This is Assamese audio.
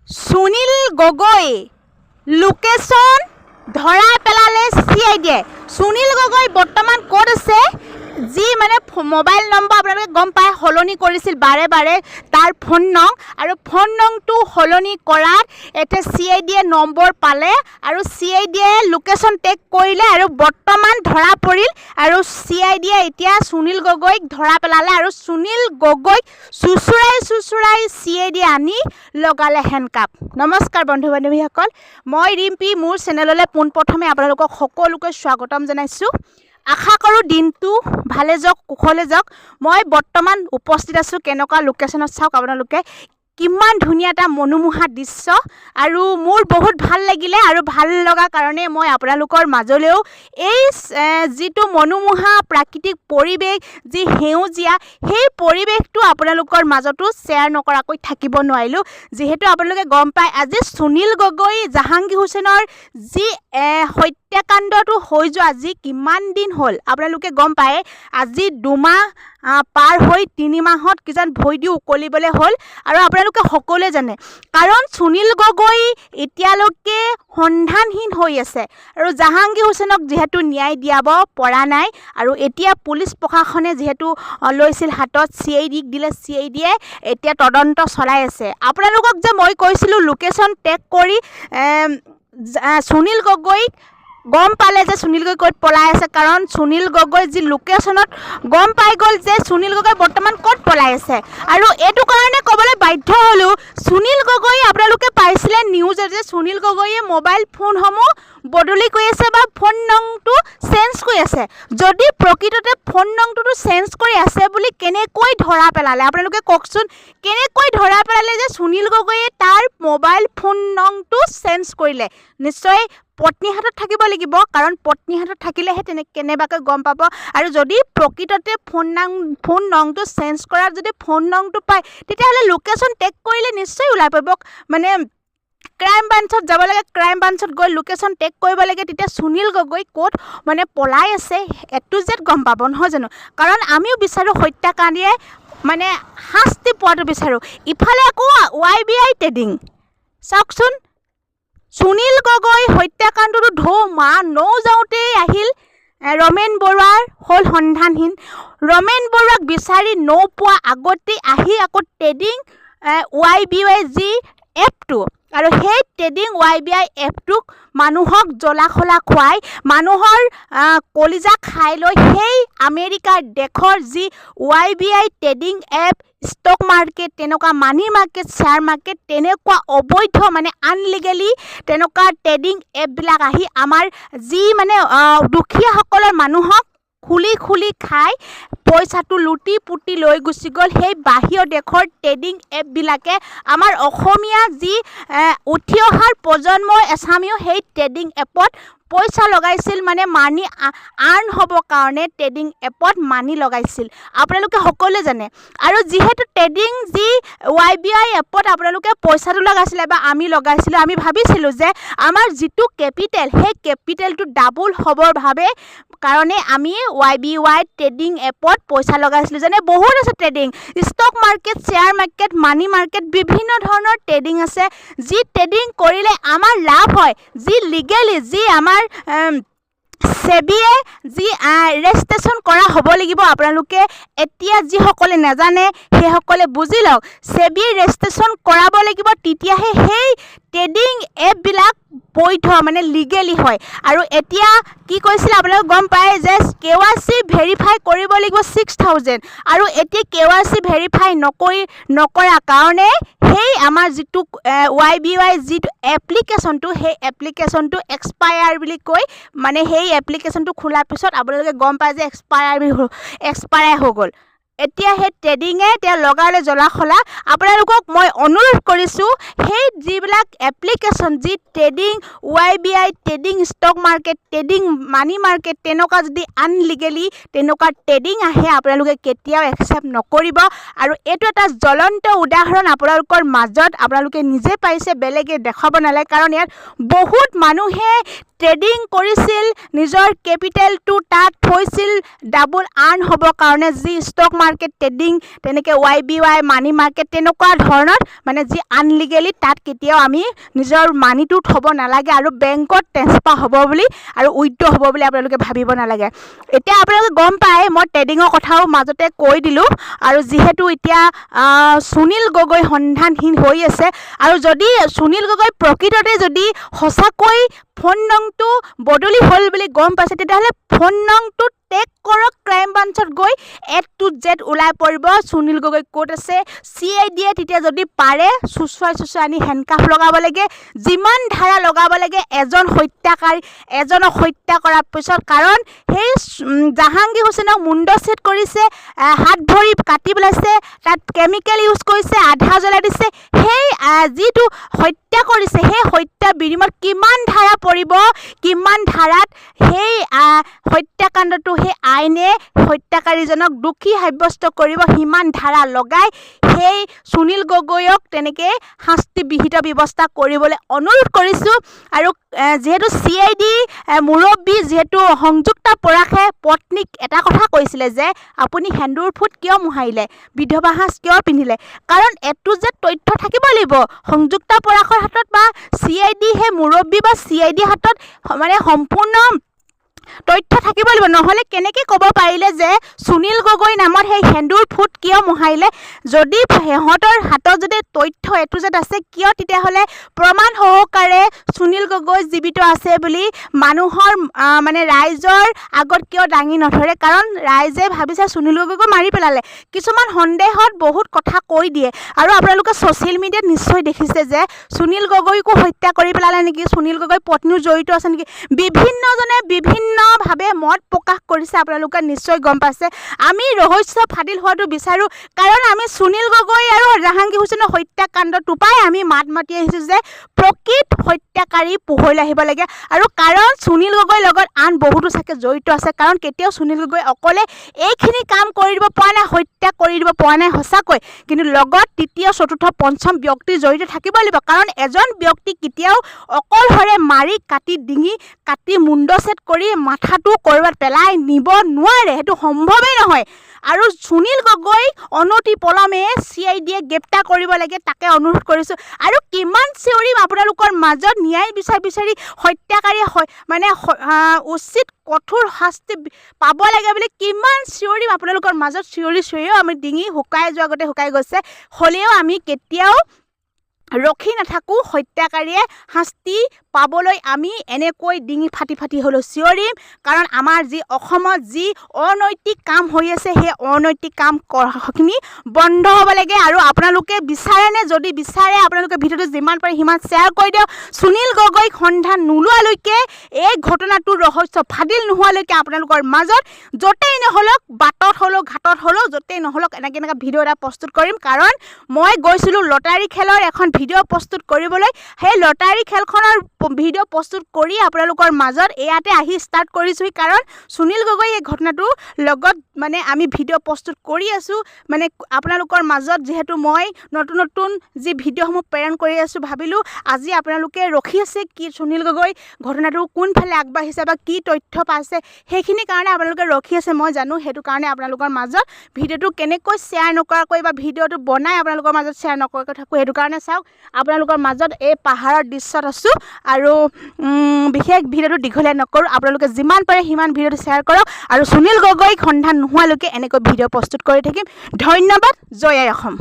সুনীল গগৈ লোকেশন ধৰা পেলালে CID। সুনীল গগৈ বৰ্তমান ক'ত আছে? যি মানে মোবাইল নম্বৰ আপোনালোকে গম পায় সলনি কৰিছিল বাৰে বাৰে তাৰ ফোন নং, আৰু ফোন নংটো সলনি কৰাত এটা CID নম্বৰ পালে আৰু CID লোকেশন টেগ কৰিলে আৰু বৰ্তমান ধৰা পৰিল আৰু CID এতিয়া সুনীল গগৈক ধৰা পেলালে আৰু সুনীল গগৈক চুচুৰাই CID আনি লগালে হেণ্ডকাপ। নমস্কাৰ বন্ধু বান্ধৱীসকল, মই ৰিম্পী মোৰ চেনেললৈ পোনপ্ৰথমে আপোনালোকক সকলোকে স্বাগতম জনাইছোঁ। আশা কৰোঁ দিনটো ভালে যাওক, কুশলে যাওক। মই বৰ্তমান উপস্থিত আছোঁ কেনেকুৱা লোকেশ্যনত চাওক আপোনালোকে, কিমান ধুনীয়া এটা মনোমোহা দৃশ্য আৰু মোৰ বহুত ভাল লাগিলে আৰু ভাল লগা কাৰণে মই আপোনালোকৰ মাজলৈও এই যিটো মনোমোহা প্ৰাকৃতিক পৰিৱেশ, যি সেউজীয়া, সেই পৰিৱেশটো আপোনালোকৰ মাজতো শ্বেয়াৰ নকৰাকৈ থাকিব নোৱাৰিলোঁ। যিহেতু আপোনালোকে গম পায় আজি সুনীল গগৈ জাহাংগীৰ হুছেইনৰ যি হত্যাকাণ্ডটো হৈ যোৱা আজি কিমান দিন হ'ল আপোনালোকে গম পায়। আজি 2 মাহ পাৰ হৈ 3 মাহত কিজান ভৰি দি উকলিবলৈ হ'ল আৰু আপোনালোকে সকলোৱে জানে, কাৰণ সুনীল গগৈ এতিয়ালৈকে সন্ধানহীন হৈ আছে আৰু জাহাংগীৰ হুছেইনক যিহেতু ন্যায় দিয়াব পৰা নাই আৰু এতিয়া পুলিচ প্ৰশাসনে যিহেতু লৈছিল হাতত, CIDক দিলে, CIDয়ে এতিয়া তদন্ত চলাই আছে। আপোনালোকক যে মই কৈছিলোঁ লোকেশ্যন টেগ কৰি সুনীল গগৈক গম পালে যে সুনীল গগৈ ক'ত পলাই আছে, কাৰণ সুনীল গগৈ যি লোকেশ্যনত গম পাই গ'ল যে সুনীল গগৈ বৰ্তমান ক'ত পলাই আছে। আৰু এইটো কাৰণে ক'বলৈ বাধ্য হ'লোঁ, সুনীল গগৈ আপোনালোকে পাইছিলে নিউজত যে সুনীল গগৈয়ে মোবাইল ফোনসমূহ বদলি কৰি আছে বা ফোন নংটো চেঞ্জ কৰি আছে। যদি প্ৰকৃততে ফোন নংটোতো চেঞ্জ কৰি আছে বুলি কেনেকৈ ধৰা পেলালে আপোনালোকে কওকচোন, কেনেকৈ ধৰা পেলালে যে সুনীল গগৈয়ে তাৰ মোবাইল ফোন নংটো চেঞ্জ কৰিলে? নিশ্চয় পত্নীৰ হাতত থাকিব লাগিব, কাৰণ পত্নীৰ হাতত থাকিলেহে কেনেবাকৈ গম পাব। আৰু যদি প্ৰকৃততে ফোন নংটো চেঞ্জ কৰাত যদি ফোন নংটো পায় তেতিয়াহ'লে লোকেশ্যন টেগ কৰিলে নিশ্চয় ওলাই পাব। মানে ক্ৰাইম ব্ৰাঞ্চত যাব লাগে, ক্ৰাইম ব্ৰাঞ্চত গৈ লোকেশ্যন টেগ কৰিব লাগে, তেতিয়া সুনীল গগৈ ক'ত মানে পলাই আছে A to Z গম পাব, নহয় জানো? কাৰণ আমিও বিচাৰোঁ হত্যাকাৰীয়ে মানে শাস্তি পোৱাটো বিচাৰোঁ। ইফালে আকৌ YBI ট্ৰেডিং চাওকচোন, সুনীল গগৈ হত্যাকাণ্ডটো নৌযাওঁতেই আহিল ৰমেন বৰুৱাৰ হ'ল সন্ধানহীন। ৰমেন বৰুৱাক বিচাৰি নৌপোৱা আগতেই আহি আকৌ ট্ৰেডিং YBI যি এপটো, আৰু সেই ট্ৰেডিং YBI এপটোক মানুহক জ্বলা-খলা খুৱাই মানুহৰ কলিজা খাই লৈ সেই আমেৰিকাৰ দেশৰ যি YBI trading app, stock market, তেনেকুৱা মানি মাৰ্কেট, শ্বেয়াৰ মাৰ্কেট, তেনেকুৱা অবৈধ মানে আনলিগেলি তেনেকুৱা ট্ৰেডিং এপবিলাক আহি আমাৰ যি মানে দুখীয়াসকলৰ মানুহক খুলি খাই পইচাটো লুটি পুটি লৈ গুচি গ'ল। সেই বাহিৰৰ দেশৰ ট্ৰেডিং এপবিলাকে আমাৰ অসমীয়া যি উঠি অহাৰ প্ৰজন্মৰ এছামিও সেই ট্ৰেডিং এপত পইচা লগাইছিল, মানে মানি আৰ্ণ হ'বৰ কাৰণে ট্ৰেডিং এপত মানি লগাইছিল, আপোনালোকে সকলোৱে জানে। আৰু যিহেতু ট্ৰেডিং যি YBI এপত আপোনালোকে পইচাটো লগাইছিলে বা আমি লগাইছিলোঁ, আমি ভাবিছিলোঁ যে আমাৰ যিটো কেপিটেল সেই কেপিটেলটো ডাবল হ'বৰ বাবে কাৰণে আমি YBI ট্ৰেডিং এপত পইচা লগাইছিলোঁ। যেনে বহুত আছে trading, stock market, share market, money market, বিভিন্ন ধৰণৰ ট্ৰেডিং আছে, যি ট্ৰেডিং কৰিলে আমাৰ লাভ হয়, যি লিগেলি, যি আমাৰ সেবিয়ে যি ৰেজিষ্ট্ৰেশ্যন কৰা হ'ব লাগিব। আপোনালোকে এতিয়া যিসকলে নাজানে সেইসকলে বুজি লওক, সেবিয়ে ৰেজিষ্ট্ৰেশ্যন কৰাব লাগিব, তেতিয়াহে সেই ট্ৰেডিং এপবিলাক বৈধ মানে লিগেলি হয়। আৰু এতিয়া কি কৈছিলে আপোনালোকে গম পায় যে KYC ভেৰিফাই কৰিব লাগিব 6000, আৰু এতিয়া KYC ভেৰিফাই নকৰা কাৰণে সেই আমাৰ যিটো YBI যিটো এপ্লিকেশ্যনটো, সেই এপ্লিকেশ্যনটো এক্সপায়াৰ বুলি কৈ, মানে সেই এপ্লিকেশ্যনটো খোলাৰ পিছত আপোনালোকে গম পায় যে এক্সপায়াৰ হৈ গ'ল। এতিয়া সেই ট্ৰেডিঙে তেওঁ লগালে জ্বলা-খলা। আপোনালোকক মই অনুৰোধ কৰিছোঁ, সেই যিবিলাক এপ্লিকেশ্যন, যি trading YBI trading, stock market, trading money market, তেনেকুৱা যদি আনলিগেলি তেনেকুৱা ট্ৰেডিং আহে আপোনালোকে কেতিয়াও একচেপ্ট নকৰিব। আৰু এইটো এটা জ্বলন্ত উদাহৰণ আপোনালোকৰ মাজত আপোনালোকে নিজে পাইছে, বেলেগে দেখাব নালাগে, কাৰণ ইয়াত বহুত মানুহে ট্ৰেডিং কৰিছিল, নিজৰ কেপিটেলটো তাত থৈছিল ডাবল আৰ্ণ হ'বৰ কাৰণে, যি ষ্টক মাৰ্কেট ট্ৰেডিং তেনেকৈ YBY মানি মাৰ্কেট তেনেকুৱা ধৰণৰ মানে যি আনলিগেলি তাত কেতিয়াও আমি নিজৰ মানিটো থ'ব নালাগে আৰু বেংকত ট্ৰেন্সফাৰ হ'ব বুলি আৰু উইথড্ৰ হ'ব বুলি আপোনালোকে ভাবিব নালাগে। এতিয়া আপোনালোকে গম পায় মই ট্ৰেডিঙৰ কথাও মাজতে কৈ দিলোঁ আৰু যিহেতু এতিয়া সুনীল গগৈ সন্ধানহীন হৈ আছে আৰু যদি সুনীল গগৈ প্ৰকৃততে যদি সঁচাকৈ ফোন নংটো বদলি হ'ল বুলি গম পাইছে তেতিয়াহ'লে ফোন নংটো টেক কৰক, ক্ৰাইম ব্ৰাঞ্চত গৈ A to Z ওলাই পৰিব সুনীল গগৈ ক'ত আছে। CID তেতিয়া যদি পাৰে চুচুৱাই আনি হেণ্ডকাফ লগাব লাগে, যিমান ধাৰা লগাব লাগে এজন হত্যাকাৰী এজনক হত্যা কৰাৰ পিছত, কাৰণ সেই জাহাংগীৰ হুছেইনক মুণ্ড ছেট কৰিছে, হাত ভৰি কাটি পেলাইছে, তাত কেমিকেল ইউজ কৰিছে, আধা জ্বলাই দিছে। সেই যিটো হত্যা কৰিছে সেই হত্যা বিনিময়ত কিমান ধাৰা পৰিব, কিমান ধাৰাত সেই হত্যাকাণ্ডটো সেই আইনে হত্যাকাৰীজনক দোষী সাব্যস্ত কৰিব, সিমান ধাৰা লগাই সেই সুনীল গগৈক তেনেকৈ শাস্তি বিহিত ব্যৱস্থা কৰিবলৈ অনুৰোধ কৰিছোঁ। আৰু যিহেতু CID মুৰব্বী যিহেতু সংযুক্তা পৰাশে পত্নীক এটা কথা কৈছিলে যে আপুনি সেন্দুৰ ফুট কিয় মোহাৰিলে, বিধৱা সাজ কিয় পিন্ধিলে, কাৰণ A to Z তথ্য থাকিব লাগিব সংযুক্তা পৰাশৰ হাতত বা CID সেই মুৰব্বী বা CID হাতত মানে সম্পূৰ্ণ তথ্য থাকিব লাগিব, নহ'লে কেনেকৈ ক'ব পাৰিলে যে সুনীল গগৈ নামৰ সেই সেন্দুৰ ফুট কিয় মোহাৰিলে। যদি সিহঁতৰ হাতত যদি তথ্য A to Z আছে কিয় তেতিয়াহ'লে প্ৰমাণ সহকাৰে সুনীল গগৈ জীৱিত আছে বুলি মানুহৰ মানে ৰাইজৰ আগত কিয় দাঙি নধৰে, কাৰণ ৰাইজে ভাবিছে সুনীল গগৈকো মাৰি পেলালে। কিছুমান সন্দেহত বহুত কথা কৈ দিয়ে আৰু আপোনালোকে ছ'চিয়েল মিডিয়াত নিশ্চয় দেখিছে যে সুনীল গগৈকো হত্যা কৰি পেলালে নেকি, সুনীল গগৈ পত্নীও জড়িত আছে নেকি, বিভিন্নজনে বিভিন্নভাৱে মত প্ৰকাশ কৰিছে, আপোনালোকে নিশ্চয় গম পাইছে। আমি ৰহস্য ফাদিল হোৱাটো বিচাৰোঁ, কাৰণ আমি সুনীল গগৈ আৰু জাহাংগীৰ হুছেইনৰ হত্যাকাণ্ডটোৰ পৰাই আমি মাত মাতি আহিছোঁ যে প্ৰকৃত হত্যাকাৰী পোহৰলৈ আহিব লাগে। আৰু কাৰণ সুনীল গগৈৰ লগত আন বহুতো চাগে জড়িত আছে, কাৰণ কেতিয়াও সুনীল গগৈ অকলে এইখিনি কাম কৰি দিব পৰা নাই, হত্যা কৰি দিব পৰা নাই সঁচাকৈ, কিন্তু লগত তৃতীয় চতুৰ্থ পঞ্চম ব্যক্তি জড়িত থাকিব লাগিব, কাৰণ এজন ব্যক্তি কেতিয়াও অকলশৰে মাৰি কাটি ডিঙি কাটি মুণ্ড ছেট কৰি মাথাটো ক'ৰবাত পেলাই নিব নোৱাৰে, সেইটো সম্ভৱেই নহয়। আৰু সুনীল গগৈ অনতি পলমে CID গ্ৰেপ্তাৰ কৰিব লাগে, তাকে অনুৰোধ কৰিছোঁ। আৰু কিমান চিঞৰিম আপোনালোকৰ মাজত ন্যায় বিচাৰি হত্যাকাৰী মানে উচিত কঠোৰ শাস্তি পাব লাগে বুলি কিমান চিঞৰিম আপোনালোকৰ মাজত, চিঞৰিও আমি ডিঙি শুকাই যোৱাৰ আগতে শুকাই গৈছে, হ'লেও আমি কেতিয়াও ৰখি নাথাকোঁ। হত্যাকাৰীয়ে শাস্তি পাবলৈ আমি এনেকৈ ডিঙি ফাটি হ'লেও চিঞৰিম, কাৰণ আমাৰ যি অসমত যি অনৈতিক কাম হৈ আছে সেই অনৈতিক কামখিনি বন্ধ হ'ব লাগে। আৰু আপোনালোকে বিচাৰেনে, যদি বিচাৰে আপোনালোকে ভিডিঅ'টো যিমান পাৰে সিমান শ্বেয়াৰ কৰি দিয়ক। সুনীল গগৈক সন্ধান নোলোৱালৈকে, এই ঘটনাটোৰ ৰহস্য ফাদিল নোহোৱালৈকে আপোনালোকৰ মাজত য'তেই নহ'লক, বাটত হ'লেও ঘাটত হ'লেও য'তেই নহ'লক এনেকৈ ভিডিঅ' এটা প্ৰস্তুত কৰিম। কাৰণ মই গৈছিলোঁ লটাৰী খেলৰ এখন ভিডিঅ' প্ৰস্তুত কৰিবলৈ, সেই লটাৰী খেলখনৰ ভিডিঅ' প্ৰস্তুত কৰি আপোনালোকৰ মাজত ইয়াতে আহি ষ্টাৰ্ট কৰিছোঁহি, কাৰণ সুনীল গগৈ এই ঘটনাটোৰ লগত মানে আমি ভিডিঅ' প্ৰস্তুত কৰি আছোঁ। মানে আপোনালোকৰ মাজত যিহেতু মই নতুন যি ভিডিঅ'সমূহ প্ৰেৰণ কৰি আছোঁ, ভাবিলোঁ আজি আপোনালোকে ৰখি আছে কি সুনীল গগৈ ঘটনাটো কোনফালে আগবাঢ়িছে বা কি তথ্য পাইছে, সেইখিনি কাৰণে আপোনালোকে ৰখি আছে মই জানো। সেইটো কাৰণে আপোনালোকৰ মাজত ভিডিঅ'টো কেনেকৈ শ্বেয়াৰ নকৰাকৈ বা ভিডিঅ'টো বনাই আপোনালোকৰ মাজত শ্বেয়াৰ নকৰাকৈ থাকোঁ, সেইটো কাৰণে চাওক। আপোনালোকৰ মাজত এই পাহাৰৰ দৃশ্যত আছোঁ আৰু বিশেষ ভিডিঅ'টো দীঘলীয়া নকৰোঁ, আপোনালোকে যিমান পাৰে সিমান ভিডিঅ'টো শ্বেয়াৰ কৰক আৰু সুনীল গগৈক সন্ধান নোহোৱালৈকে এনেকৈ ভিডিঅ' প্ৰস্তুত কৰি থাকিম। ধন্যবাদ। জয় আই অসম।